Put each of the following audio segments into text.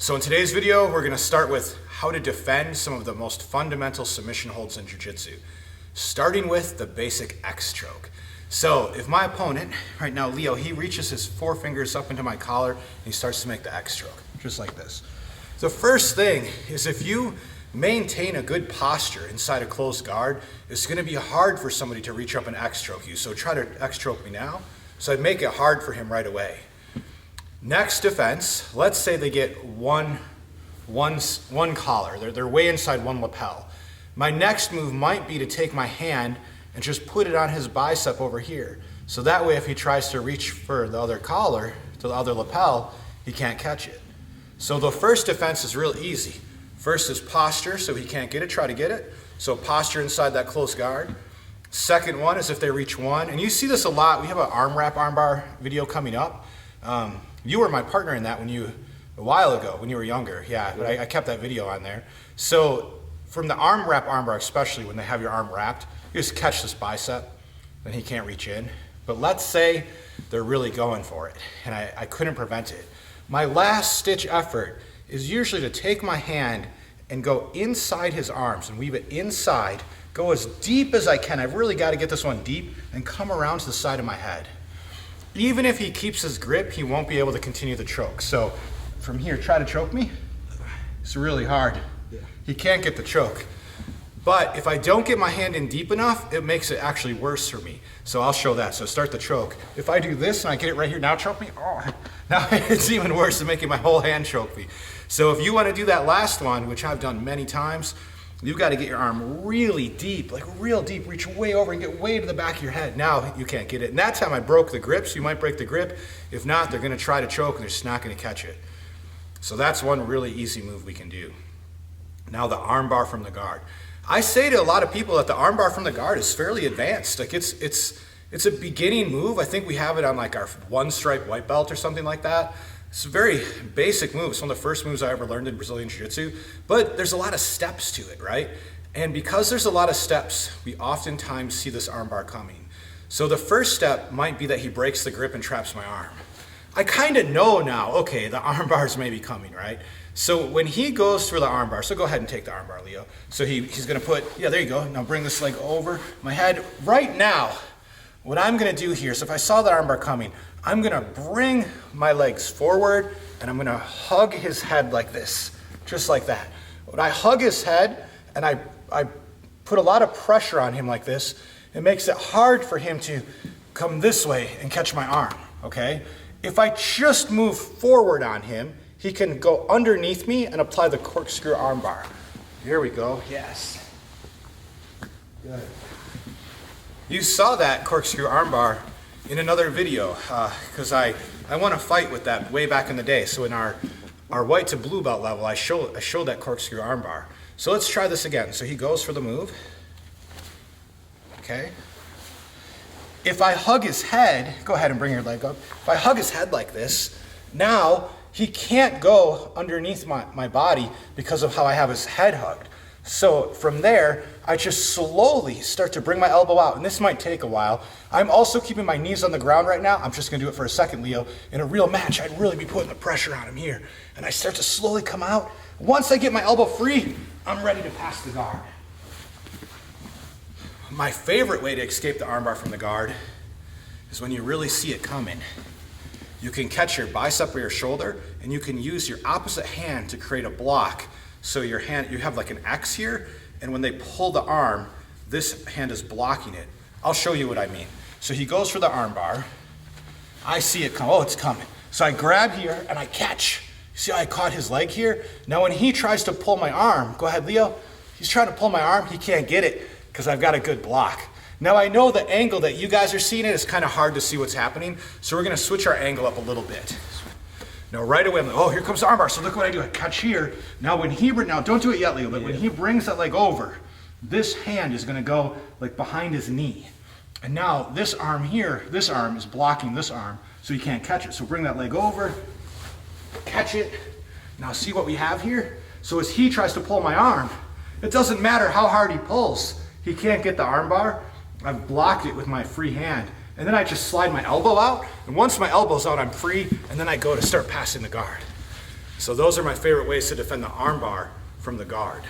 So in today's video, we're going to start with how to defend some of the most fundamental submission holds in Jiu-Jitsu, starting with the basic X stroke. So if my opponent, right now Leo, he reaches his four fingers up into my collar and he starts to make the X stroke, just like this. The first thing is if you maintain a good posture inside a closed guard, it's going to be hard for somebody to reach up and X stroke you. So try to X stroke me now. So I'd make it hard for him right away. Next defense, let's say they get one collar. They're way inside one lapel. My next move might be to take my hand and just put it on his bicep over here. So that way if he tries to reach for the other collar, to the other lapel, he can't catch it. So the first defense is real easy. First is posture, so he can't get it, try to get it. So posture inside that close guard. Second one is if they reach one, and you see this a lot. We have an arm wrap armbar video coming up. You were my partner in that a while ago when you were younger. Yeah, but I kept that video on there. So from the arm wrap armbar, especially when they have your arm wrapped, you just catch this bicep, then he can't reach in. But let's say they're really going for it, and I couldn't prevent it. My last stitch effort is usually to take my hand and go inside his arms and weave it inside, go as deep as I can. I've really got to get this one deep and come around to the side of my head. Even if he keeps his grip, he won't be able to continue the choke. So from here, try to choke me. It's really hard. Yeah. He can't get the choke. But if I don't get my hand in deep enough, it makes it actually worse for me. So I'll show that. So start the choke. If I do this and I get it right here, now choke me. Oh, now it's even worse than making my whole hand choke me. So if you want to do that last one, which I've done many times, you've got to get your arm really deep, like real deep, reach way over and get way to the back of your head. Now you can't get it. And that time I broke the grip, so you might break the grip. If not, they're going to try to choke and they're just not going to catch it. So that's one really easy move we can do. Now the arm bar from the guard. I say to a lot of people that the arm bar from the guard is fairly advanced. Like it's a beginning move. I think we have it on like our one stripe white belt or something like that. It's a very basic move. It's one of the first moves I ever learned in Brazilian Jiu-Jitsu, but there's a lot of steps to it, right? And because there's a lot of steps, we oftentimes see this armbar coming. So the first step might be that he breaks the grip and traps my arm. I kind of know now, okay, the armbars may be coming, right? So when he goes for the armbar, so go ahead and take the armbar, Leo. So he's gonna put, yeah, there you go. Now bring this leg over my head. Right now, what I'm gonna do here, so if I saw the armbar coming, I'm gonna bring my legs forward and I'm gonna hug his head like this, just like that. When I hug his head and I put a lot of pressure on him like this, it makes it hard for him to come this way and catch my arm, okay? If I just move forward on him, he can go underneath me and apply the corkscrew armbar. Here we go, yes. Good. You saw that corkscrew armbar in another video, because I won a fight with that way back in the day. So in our white to blue belt level, I showed that corkscrew armbar. So let's try this again. So he goes for the move. Okay. If I hug his head, go ahead and bring your leg up. If I hug his head like this, now he can't go underneath my body because of how I have his head hugged. So from there, I just slowly start to bring my elbow out, and this might take a while. I'm also keeping my knees on the ground right now. I'm just gonna do it for a second, Leo. In a real match, I'd really be putting the pressure on him here. And I start to slowly come out. Once I get my elbow free, I'm ready to pass the guard. My favorite way to escape the armbar from the guard is when you really see it coming. You can catch your bicep or your shoulder, and you can use your opposite hand to create a block. So your hand, you have like an X here, and when they pull the arm, this hand is blocking it. I'll show you what I mean. So he goes for the arm bar. I see it come, oh, it's coming. So I grab here and I catch. See how I caught his leg here? Now when he tries to pull my arm, go ahead, Leo. He's trying to pull my arm, he can't get it because I've got a good block. Now I know the angle that you guys are seeing it is kind of hard to see what's happening, so we're gonna switch our angle up a little bit. Now right away, I'm like, oh, here comes the armbar. So look what I do, I catch here. Now now don't do it yet, Leo, but when he brings that leg over, this hand is gonna go like behind his knee. And now this arm here, this arm is blocking this arm, so he can't catch it. So bring that leg over, catch it. Now see what we have here? So as he tries to pull my arm, it doesn't matter how hard he pulls, he can't get the armbar. I've blocked it with my free hand. And then I just slide my elbow out, and once my elbow's out, I'm free, and then I go to start passing the guard. So those are my favorite ways to defend the armbar from the guard.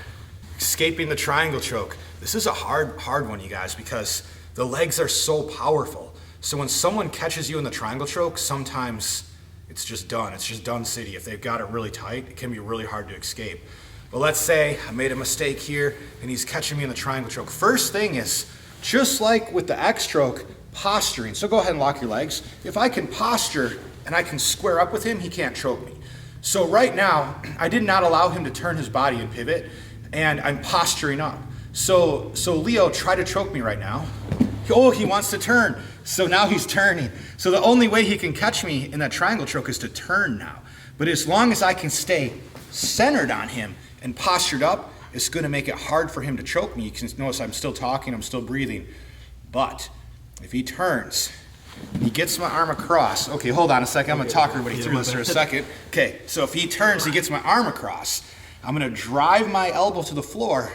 Escaping the triangle choke. This is a hard one, you guys, because the legs are so powerful. So when someone catches you in the triangle choke, sometimes it's just done. It's just done city. If they've got it really tight, it can be really hard to escape. But let's say I made a mistake here and he's catching me in the triangle choke. First thing is, just like with the X choke, posturing. So go ahead and lock your legs. If I can posture and I can square up with him, he can't choke me. So right now, I did not allow him to turn his body and pivot, and I'm posturing up. So Leo, try to choke me right now. Oh, he wants to turn. So now he's turning. So the only way he can catch me in that triangle choke is to turn now. But as long as I can stay centered on him and postured up, it's gonna make it hard for him to choke me. You can notice I'm still talking, I'm still breathing. But if he turns, he gets my arm across. Okay, hold on a second. I'm gonna talk everybody through this for a second. Okay, so if he turns, he gets my arm across. I'm gonna drive my elbow to the floor.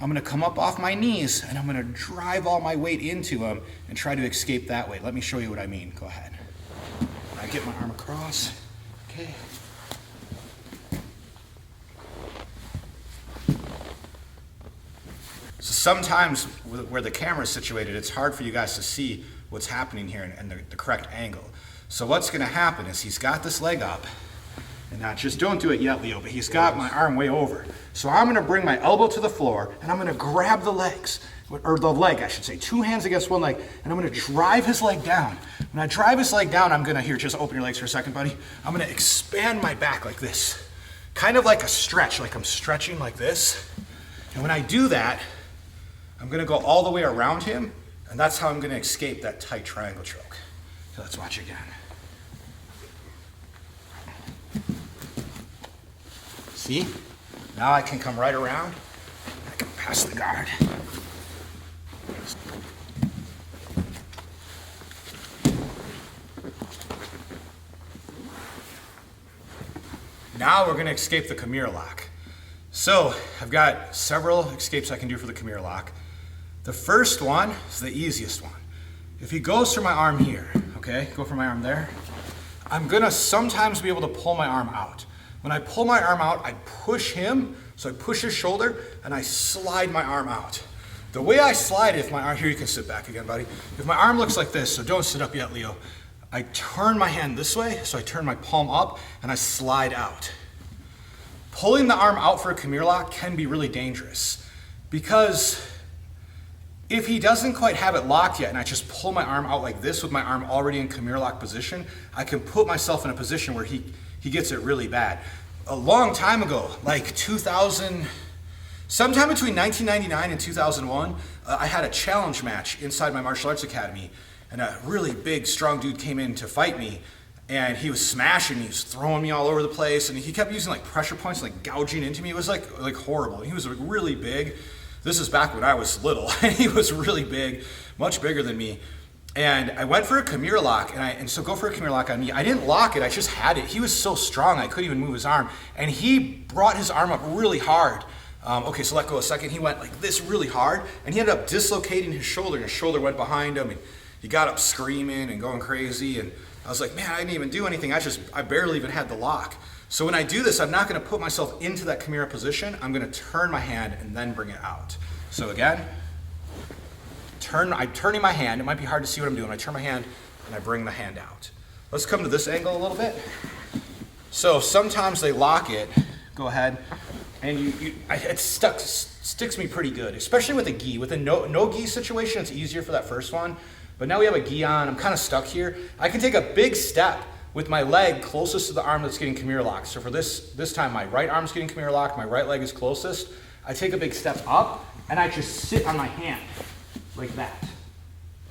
I'm gonna come up off my knees and I'm gonna drive all my weight into him and try to escape that way. Let me show you what I mean. Go ahead. I get my arm across. Okay. So sometimes where the camera is situated, it's hard for you guys to see what's happening here and the correct angle. So what's gonna happen is he's got this leg up, and now just don't do it yet, Leo, but he's got my arm way over. So I'm gonna bring my elbow to the floor and I'm gonna grab the legs, or the leg, I should say, two hands against one leg, and I'm gonna drive his leg down. When I drive his leg down, I'm gonna, here, just open your legs for a second, buddy. I'm gonna expand my back like this, kind of like a stretch, like I'm stretching like this. And when I do that, I'm gonna go all the way around him, and that's how I'm gonna escape that tight triangle choke. So let's watch again. See? Now I can come right around, I can pass the guard. Now we're gonna escape the Kimura lock. So I've got several escapes I can do for the Kimura lock. The first one is the easiest one. If he goes for my arm here, okay, go for my arm there, I'm gonna sometimes be able to pull my arm out. When I pull my arm out, I push him, so I push his shoulder, and I slide my arm out. The way I slide, if my arm, here you can sit back again, buddy. If my arm looks like this, so don't sit up yet, Leo, I turn my hand this way, so I turn my palm up, and I slide out. Pulling the arm out for a Kimura lock can be really dangerous, because if he doesn't quite have it locked yet and I just pull my arm out like this with my arm already in Kimura lock position, I can put myself in a position where he gets it really bad. A long time ago, like 2000, sometime between 1999 and 2001, I had a challenge match inside my martial arts academy, and a really big, strong dude came in to fight me, and he was smashing, he was throwing me all over the place, and he kept using like pressure points, like gouging into me. It was like horrible. He was really big. This is back when I was little, and he was really big, much bigger than me. And I went for a Kimura lock, and so go for a Kimura lock on me. I didn't lock it, I just had it. He was so strong, I couldn't even move his arm. And he brought his arm up really hard. Okay, so let go a second. He went like this really hard, and he ended up dislocating his shoulder, and his shoulder went behind him, and he got up screaming and going crazy. And I was like, man, I didn't even do anything. I barely even had the lock. So when I do this, I'm not gonna put myself into that Kimura position. I'm gonna turn my hand and then bring it out. So again, I'm turning my hand. It might be hard to see what I'm doing. I turn my hand and I bring the hand out. Let's come to this angle a little bit. So sometimes they lock it. Go ahead. And it sticks me pretty good, especially with a gi. With a no gi situation, it's easier for that first one. But now we have a gi on. I'm kind of stuck here. I can take a big step with my leg closest to the arm that's getting Kimura locked. So for this time, my right arm's getting Kimura locked, my right leg is closest. I take a big step up, and I just sit on my hand, like that.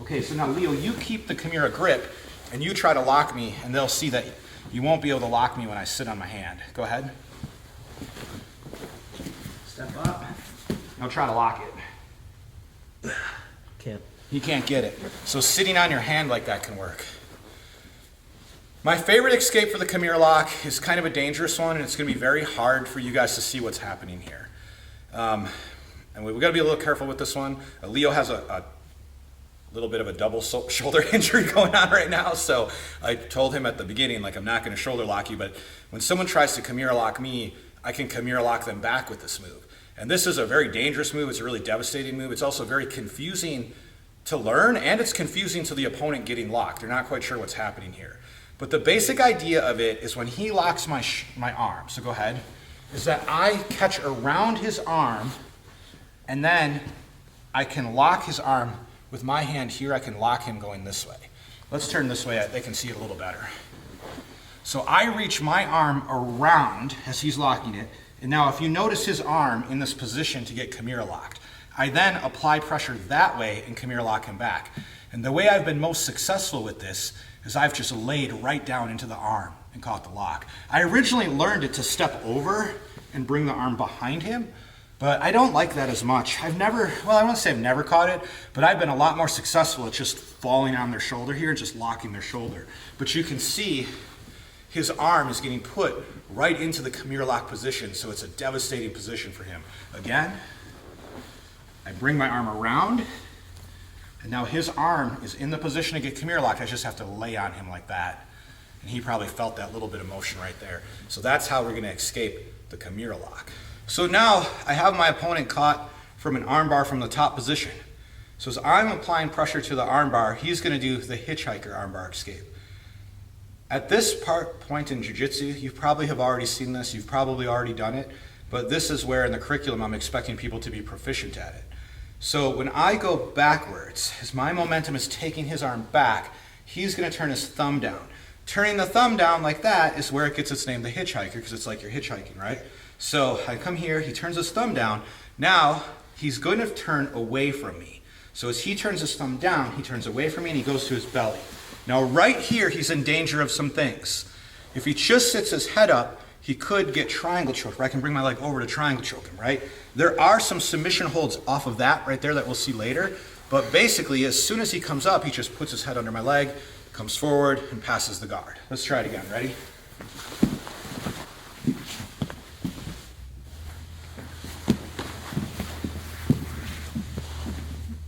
Okay, so now Leo, you keep the Kimura grip, and you try to lock me, and they'll see that you won't be able to lock me when I sit on my hand. Go ahead. Step up. Now try to lock it. Can't. You can't get it. So sitting on your hand like that can work. My favorite escape for the Kimura lock is kind of a dangerous one, and it's going to be very hard for you guys to see what's happening here. And we've got to be a little careful with this one. Leo has a little bit of a double shoulder injury going on right now. So I told him at the beginning, like, I'm not going to shoulder lock you, but when someone tries to Kimura lock me, I can Kimura lock them back with this move. And this is a very dangerous move. It's a really devastating move. It's also very confusing to learn, and it's confusing to the opponent getting locked. They're not quite sure what's happening here. But the basic idea of it is when he locks my arm, so go ahead, is that I catch around his arm, and then I can lock his arm with my hand here. I can lock him going this way. Let's turn this way. They can see it a little better. So I reach my arm around as he's locking it. And now if you notice his arm in this position to get Kimura locked, I then apply pressure that way and Kimura lock him back. And the way I've been most successful with this is I've just laid right down into the arm and caught the lock. I originally learned it to step over and bring the arm behind him, but I don't like that as much. I won't say I've never caught it, but I've been a lot more successful at just falling on their shoulder here and just locking their shoulder. But you can see his arm is getting put right into the Kimura lock position, so it's a devastating position for him. Again, I bring my arm around, and now his arm is in the position to get Kimura locked. I just have to lay on him like that. And he probably felt that little bit of motion right there. So that's how we're going to escape the Kimura lock. So now I have my opponent caught from an armbar from the top position. So as I'm applying pressure to the armbar, he's going to do the hitchhiker armbar escape. At this point in Jiu-Jitsu, you probably have already seen this, you've probably already done it, but this is where in the curriculum I'm expecting people to be proficient at it. So when I go backwards, as my momentum is taking his arm back, he's going to turn his thumb down. Turning the thumb down like that is where it gets its name, the hitchhiker, because it's like you're hitchhiking, right? So I come here, he turns his thumb down. Now he's going to turn away from me. So as he turns his thumb down, he turns away from me and he goes to his belly. Now right here, he's in danger of some things. If he just sits his head up, he could get triangle choke, or I can bring my leg over to triangle choke him, right? There are some submission holds off of that right there that we'll see later, but basically as soon as he comes up, he just puts his head under my leg, comes forward, and passes the guard. Let's try it again, ready?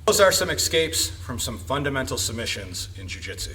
Those are some escapes from some fundamental submissions in Jiu-Jitsu.